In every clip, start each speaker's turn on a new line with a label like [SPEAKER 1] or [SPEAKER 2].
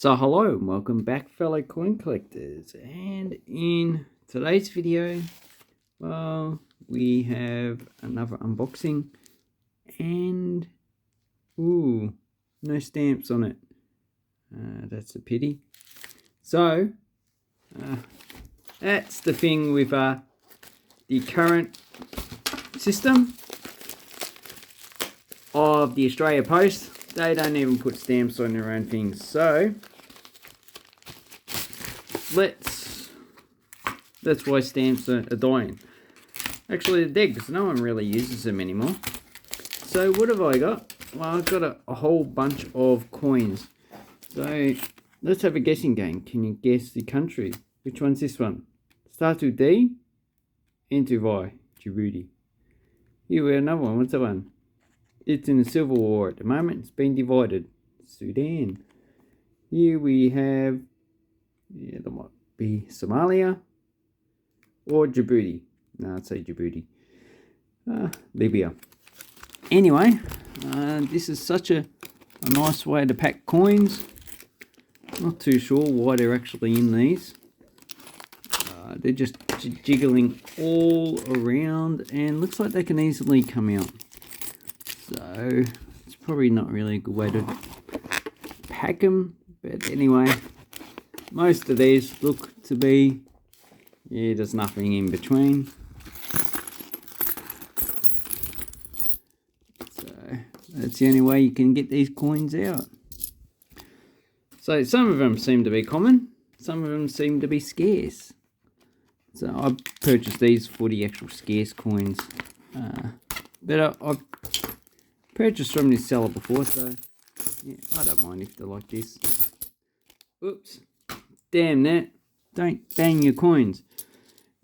[SPEAKER 1] So hello and welcome back, fellow coin collectors, and in today's video, well, we have another unboxing and ooh, no stamps on it. That's a pity. So that's the thing with the current system of the Australia Post. They don't even put stamps on their own things. So that's why stamps are dying. Actually, they're dead because no one really uses them anymore. So what have I got? Well, I've got a whole bunch of coins. So let's have a guessing game. Can you guess the country? Which one's this one? Starts with D, ends with I. Djibouti. Here we have another one. What's that one? It's in the Civil War at the moment. It's been divided. Sudan. Here we have, that might be Somalia or Djibouti. No, I'd say Djibouti. Libya. Anyway, this is such a nice way to pack coins. Not too sure why they're actually in these. They're just jiggling all around and looks like they can easily come out. So it's probably not really a good way to pack them. But anyway, most of these look to be, there's nothing in between. So that's the only way you can get these coins out. So some of them seem to be common, some of them seem to be scarce. So I purchased these for the actual scarce coins. But I've purchased from this seller before, so yeah, I don't mind if they're like this. Oops. Damn that. Don't bang your coins.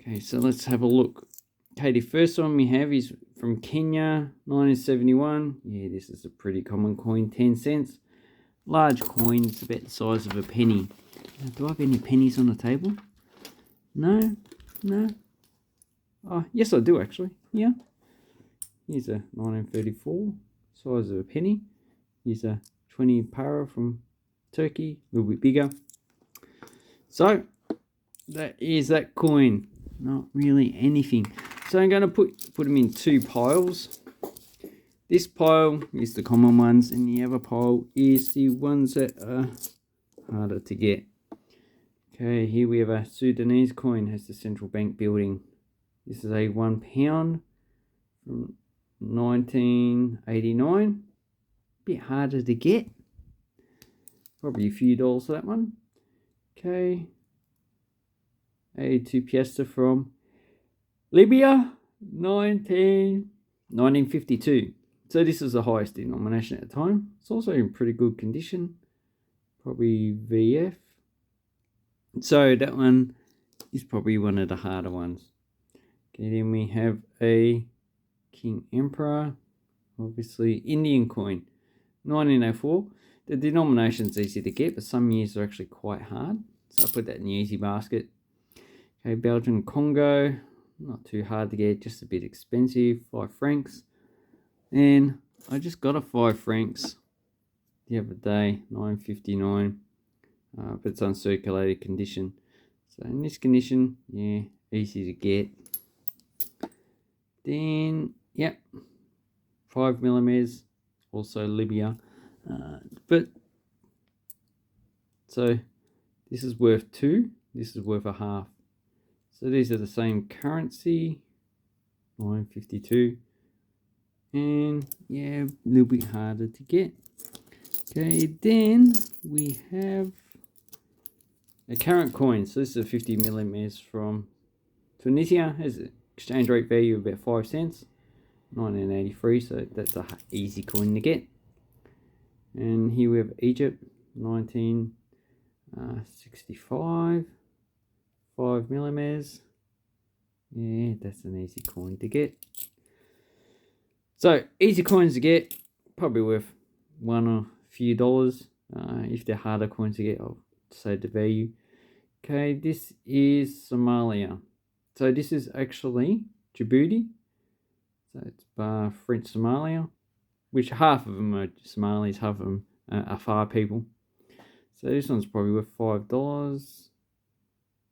[SPEAKER 1] Okay, so let's have a look. Okay, the first one we have is from Kenya, 1971. Yeah, this is a pretty common coin, 10 cents. Large coin, it's about the size of a penny. Now, do I have any pennies on the table? No? No? Oh, yes I do actually. Yeah. Here's a 1934, size of a penny. Here's a 20 para from Turkey, a little bit bigger. So that is that coin. Not really anything. So I'm going to put them in two piles. This pile is the common ones, and the other pile is the ones that are harder to get. Okay, here we have a Sudanese coin, has the central bank building. This is a £1 from 1989. Bit harder to get. Probably a few dollars for that one. Okay. A 2 piastre from Libya, 1952. So this is the highest denomination at the time. It's also in pretty good condition. Probably VF. So that one is probably one of the harder ones. Okay, then we have a King Emperor, obviously Indian coin, 1904. The denomination's easy to get, but some years are actually quite hard. So I put that in the easy basket. Okay, Belgian Congo, not too hard to get, just a bit expensive, 5 francs. And I just got a 5 francs the other day, 9.59, but it's uncirculated condition. So in this condition, yeah, easy to get. Then, yep, 5mm, also Libya. But so this is worth 2, this is worth a half. So these are the same currency, 9.52, and yeah, a little bit harder to get. Okay, then we have a current coin. So this is a 50mm from Tunisia. Has an exchange rate value of about 5 cents, 1983. So that's a easy coin to get. And here we have Egypt, 1965. 5mm. Yeah, that's an easy coin to get. So easy coins to get, probably worth $1 or a few dollars. If they're harder coins to get, I'll say the value. Okay, this is Somalia. So this is actually Djibouti. So it's French Somalia, which half of them are Somalis, half of them are Afar people. So this one's probably worth $5.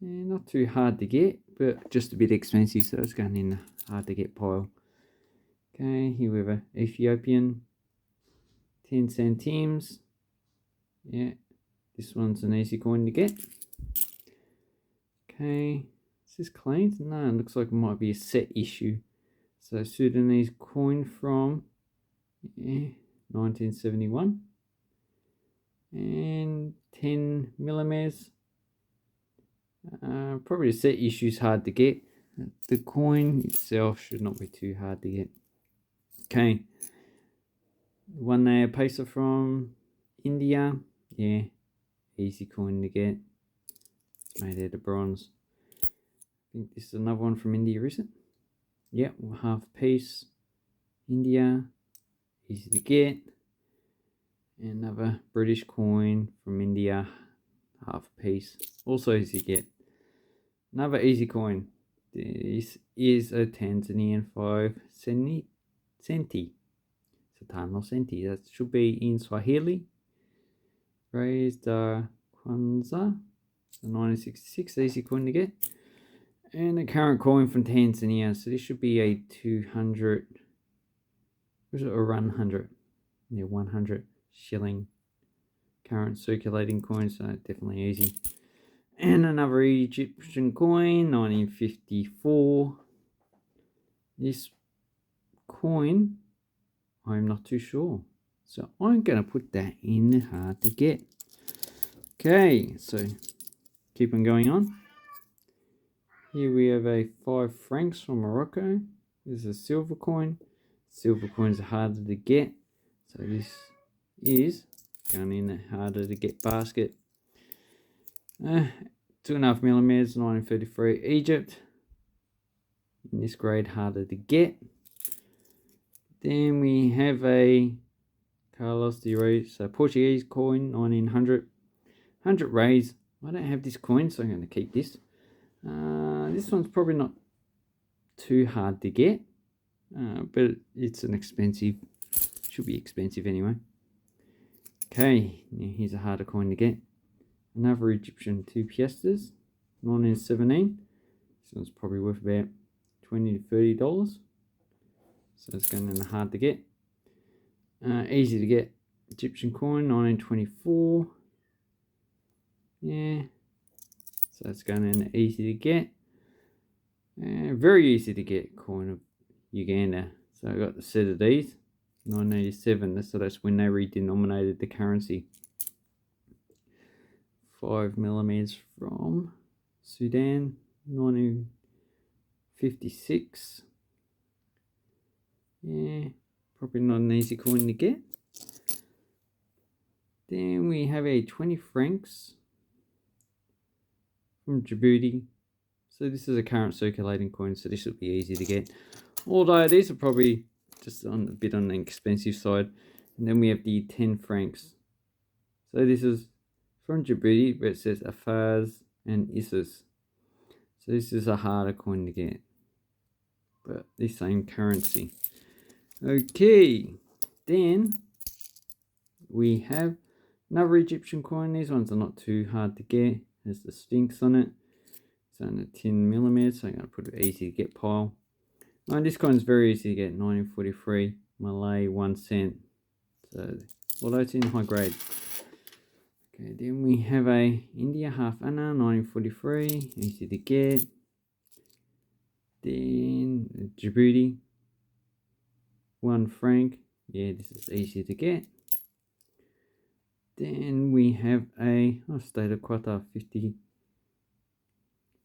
[SPEAKER 1] Yeah, not too hard to get, but just a bit expensive, so it's going in the hard to get pile. Okay, here we have an Ethiopian 10 centimes. Yeah, this one's an easy coin to get. Okay, is this cleaned? No, it looks like it might be a set issue. So Sudanese coin from 1971 and 10 millimeters. Probably the set issue is hard to get. The coin itself should not be too hard to get. Okay, one layer pacer from India. Yeah, easy coin to get. It's made out of bronze. I think this is another one from India, is it? Yeah, half piece. India, easy to get. Another British coin from India, half piece, also easy to get. Another easy coin. This is a Tanzanian 5 centi. It's a Tano centi. That should be in Swahili. Raised Kwanzaa. So 1966, easy coin to get. And a current coin from Tanzania. So this should be a 200. Was it a 100? Yeah, 100 shilling current circulating coin, so definitely easy. And another Egyptian coin, 1954. This coin, I'm not too sure, so I'm going to put that in hard to get. Okay, so keep on going on. Here we have a 5 francs from Morocco. This is a silver coin. Silver coins are harder to get, so this is going in a harder to get basket. 2.5 millimeters, 1933, Egypt. In this grade, harder to get. Then we have a Carlos de Reis, so Portuguese coin, 1900. 100 rays. I don't have this coin, so I'm going to keep this. This one's probably not too hard to get, but it's an expensive, should be expensive anyway. Okay, now here's a harder coin to get. Another Egyptian 2 piastres, 1917. This one's probably worth about $20 to $30. So it's going in the hard to get. Easy to get Egyptian coin, 1924. Yeah. So it's going in easy to get. Very easy to get coin of Uganda. So I got the set of these, 1987. So that's when they redenominated the currency. 5 millimeters from Sudan, 1956. Yeah, probably not an easy coin to get. Then we have a 20 francs from Djibouti. So this is a current circulating coin, so this will be easy to get. Although these are probably just a bit on the expensive side. And then we have the 10 francs. So this is from Djibouti, but it says Afaz and Isis. So this is a harder coin to get, but the same currency. Okay, then we have another Egyptian coin. These ones are not too hard to get. There's the Sphinx on it. It's on a 10 millimeters, so I'm going to put it easy to get pile. Oh, this coin's very easy to get, 1943, Malay, 1 cent. So, although it's in high grade. Okay, then we have a India half anna, 1943, easy to get. Then Djibouti, 1 franc. Yeah, this is easy to get. Then we have a State of Qatar, 50.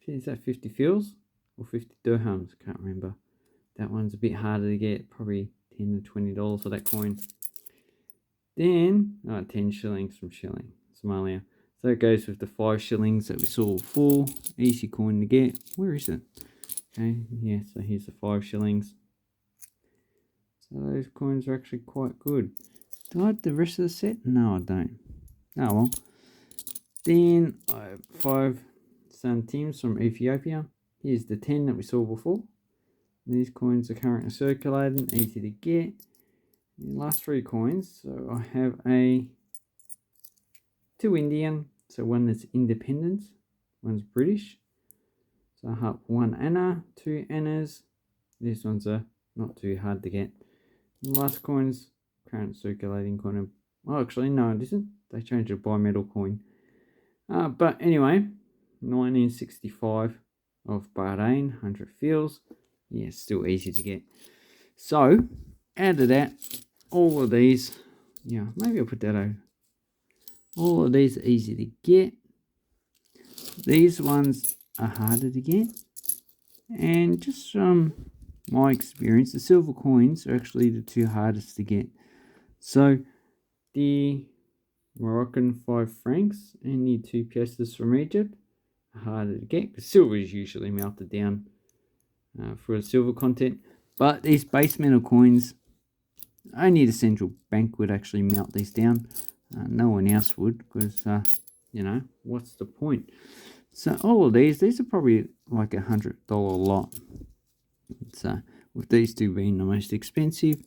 [SPEAKER 1] Is that 50 fils or 50 dirhams? Can't remember. That one's a bit harder to get, probably $10 to $20 for that coin. Then 10 shillings from Somalia. So it goes with the 5 shillings that we saw before. Easy coin to get. Where is it? Okay, yeah, so here's the 5 shillings. So those coins are actually quite good. Do I have the rest of the set? No, I don't. Oh well. Then I have 5 centimes from Ethiopia. Here's the 10 that we saw before. These coins are currently circulating, easy to get. The last 3 coins, so I have a 2 Indian, so one is independence, one's British. So I have 1 Anna, 2 Annas. These ones are not too hard to get. And last coin's current circulating coin. Oh, actually, no, it isn't. They changed it by metal coin. But anyway, 1965 of Bahrain, 100 fils. Yeah, still easy to get. So, out of that, all of these, yeah, maybe I'll put that over. All of these are easy to get. These ones are harder to get. And just from my experience, the silver coins are actually the 2 hardest to get. So, the Moroccan 5 francs and the 2 piastres from Egypt are harder to get because silver is usually melted down for the silver content. But these base metal coins, only the central bank would actually melt these down. No one else would because, you know, what's the point? So all of these are probably like $100 lot. So with these two being the most expensive,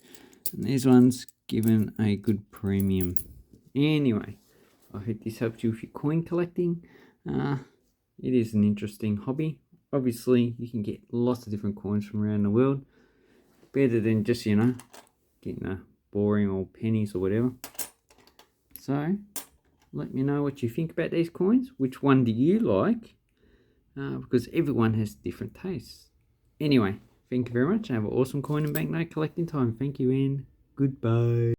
[SPEAKER 1] and these ones given a good premium. Anyway, I hope this helps you with your coin collecting. It is an interesting hobby. Obviously, you can get lots of different coins from around the world. Better than just, you know, getting a boring old pennies or whatever. So, let me know what you think about these coins. Which one do you like? Because everyone has different tastes. Anyway, thank you very much. Have an awesome coin and banknote collecting time. Thank you and goodbye.